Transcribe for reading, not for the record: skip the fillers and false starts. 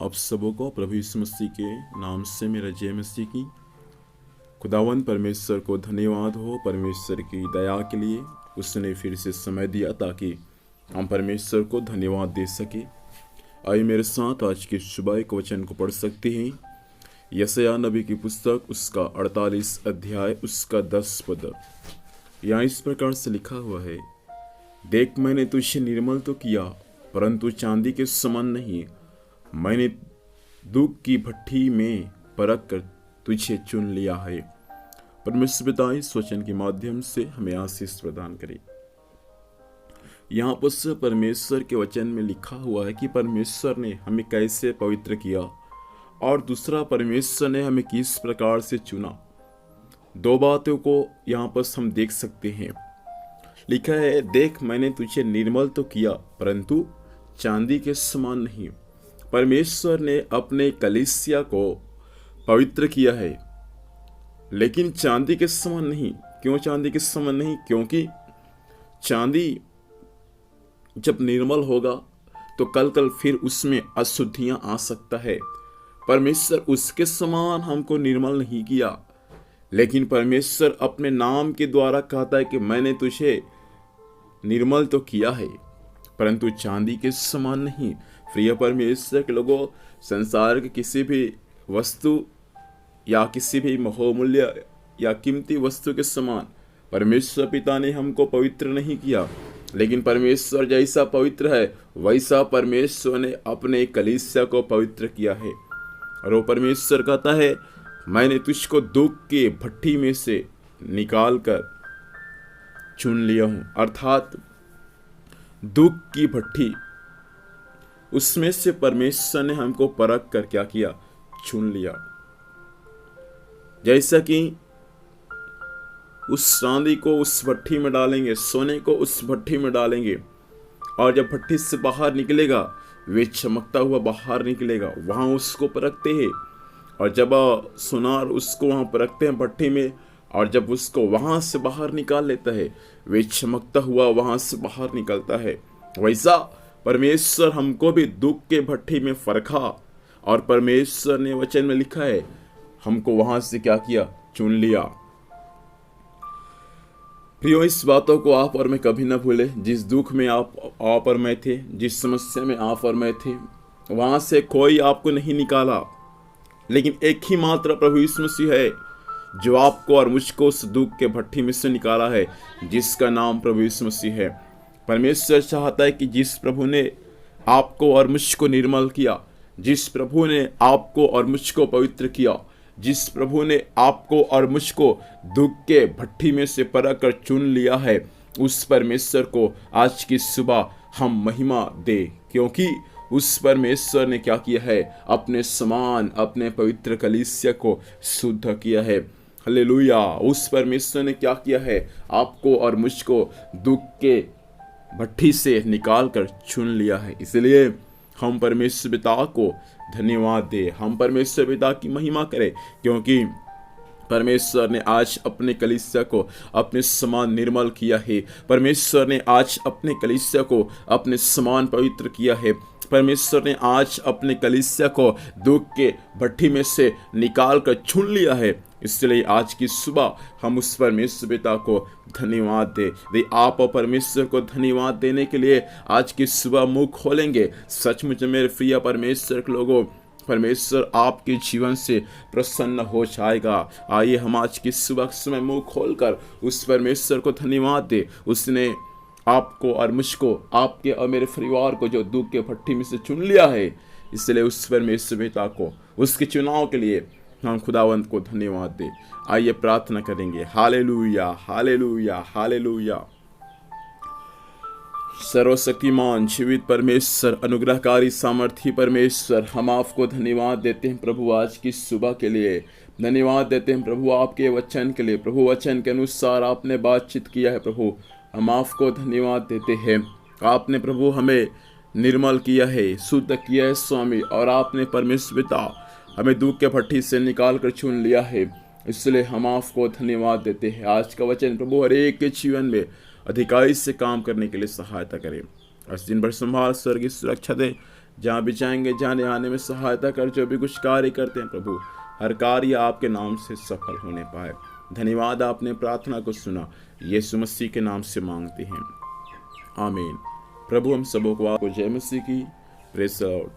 आप सबों को प्रभु यीशु मसीह के नाम से मेरा जय मसीह की। खुदावंद परमेश्वर को धन्यवाद हो परमेश्वर की दया के लिए। उसने फिर से समय दिया ताकि हम परमेश्वर को धन्यवाद दे सके। आइए मेरे साथ आज के सुबह के वचन को पढ़ सकते हैं। यशायाह नबी की पुस्तक उसका 48 अध्याय उसका 10 पद। यहाँ इस प्रकार से लिखा हुआ है, देख मैंने तुझे निर्मल तो किया परंतु चांदी के समान नहीं। मैंने दुख की भट्ठी में परख कर तुझे चुन लिया है। परमेश्वर पिता इस वचन के माध्यम से हमें आशीष प्रदान करे। यहाँ पर परमेश्वर के वचन में लिखा हुआ है कि परमेश्वर ने हमें कैसे पवित्र किया और दूसरा परमेश्वर ने हमें किस प्रकार से चुना। दो बातों को यहाँ पर हम देख सकते हैं। लिखा है, देख मैंने तुझे निर्मल तो किया परंतु चांदी के समान नहीं। परमेश्वर ने अपने कलीसिया को पवित्र किया है लेकिन चांदी के समान नहीं। क्यों चांदी के समान नहीं? क्योंकि चांदी जब निर्मल होगा तो कल फिर उसमें अशुद्धियां आ सकता है। परमेश्वर उसके समान हमको निर्मल नहीं किया, लेकिन परमेश्वर अपने नाम के द्वारा कहता है कि मैंने तुझे निर्मल तो किया है परंतु चांदी के समान नहीं। प्रिय परमेश्वर के लोगों, संसार के किसी भी वस्तु या किसी भी बहुमूल्य या कीमती वस्तु के समान परमेश्वर पिता ने हमको पवित्र नहीं किया, लेकिन परमेश्वर जैसा पवित्र है वैसा परमेश्वर ने अपने कलीसिया को पवित्र किया है। और वो परमेश्वर कहता है, मैंने तुझको दुख के भट्ठी में से निकाल कर चुन लिया हूं। अर्थात दुख की भट्ठी, उसमें से परमेश्वर ने हमको परख कर क्या किया? चुन लिया। जैसा कि उस चांदी को उस भट्ठी में डालेंगे, सोने को उस भट्ठी में डालेंगे और जब भट्ठी से बाहर निकलेगा वे चमकता हुआ बाहर निकलेगा। वहां उसको परखते हैं और जब सुनार उसको वहां परखते हैं भट्ठी में, और जब उसको वहां से बाहर निकाल लेता है वे चमकता हुआ वहां से बाहर निकलता है। वैसा परमेश्वर हमको भी दुख के भट्ठी में परखा और परमेश्वर ने वचन में लिखा है हमको वहां से क्या किया? चुन लिया। प्रियो, इस बातों को आप और मैं कभी ना भूले। जिस दुख में आप और मैं थे, जिस समस्या में आप और मैं थे, वहां से कोई आपको नहीं निकाला, लेकिन एक ही मात्र प्रभु यीशु मसीह है जो आपको और मुझको उस दुख के भट्ठी में से निकाला है, जिसका नाम प्रभु यीशु मसीह है। परमेश्वर चाहता है कि जिस प्रभु ने आपको और मुझको निर्मल किया, जिस प्रभु ने आपको और मुझको पवित्र किया, जिस प्रभु ने आपको और मुझको दुख के भट्ठी में से परख कर चुन लिया है, उस परमेश्वर को आज की सुबह हम महिमा दे, क्योंकि उस परमेश्वर ने क्या किया है? अपने समान अपने पवित्र कलीसिया को शुद्ध किया है। हालेलुया। उस परमेश्वर ने क्या किया है? आपको और मुझको दुख के भट्ठी से निकाल कर चुन लिया है। इसलिए हम परमेश्वर पिता को धन्यवाद दे, हम परमेश्वर पिता की महिमा करें, क्योंकि परमेश्वर ने आज अपने कलीसिया को अपने समान निर्मल किया है। परमेश्वर ने आज अपने कलीसिया को अपने समान पवित्र किया है। परमेश्वर ने आज अपने कलीसिया को दुख के भट्ठी में से निकाल कर चुन लिया है। इसलिए आज की सुबह हम उस परमेश्वर पिता को धन्यवाद दे। आप और परमेश्वर को धन्यवाद देने के लिए आज की सुबह मुंह खोलेंगे। सचमुच मेरे प्रिय परमेश्वर के लोगों, परमेश्वर आपके जीवन से प्रसन्न हो जाएगा। आइए हम आज की सुबह समय मुंह खोलकर उस परमेश्वर को धन्यवाद दे। उसने आपको और मुझको, आपके और मेरे परिवार को जो दुख के भट्ठी में से चुन लिया है, इसलिए उस परमेश्वर पिता को, उसके चुनाव के लिए हम खुदावंत को धन्यवाद दे। आइए प्रार्थना करेंगे। Hallelujah, hallelujah, hallelujah. सर्वशक्तिमान जीवित परमेश्वर, अनुग्रहकारी सामर्थी परमेश्वर, हम आपको धन्यवाद देते हैं प्रभु आज की सुबह के लिए। धन्यवाद देते हैं प्रभु आपके वचन के लिए। प्रभु वचन के अनुसार आपने बातचीत किया है प्रभु, हम आपको धन्यवाद देते हैं। आपने प्रभु हमें निर्मल किया है, शुद्ध किया है स्वामी, और आपने परमेश्वर पिता हमें दुख के भट्ठी से निकाल कर चुन लिया है। इसलिए हम आपको धन्यवाद देते हैं। आज का वचन प्रभु हर एक के जीवन में अधिकारी से काम करने के लिए सहायता करें। आज दिन भर संभाल, स्वर्गीय सुरक्षा दे। जहाँ भी जाएंगे जाने आने में सहायता कर। जो भी कुछ कार्य करते हैं प्रभु, हर कार्य आपके नाम से सफल होने पाए। धन्यवाद, आपने प्रार्थना को सुना, यीशु मसीह के नाम से मांगते हैं, आमीन। प्रभु हम सबों को आपको जय मसीह की। Praise the Lord.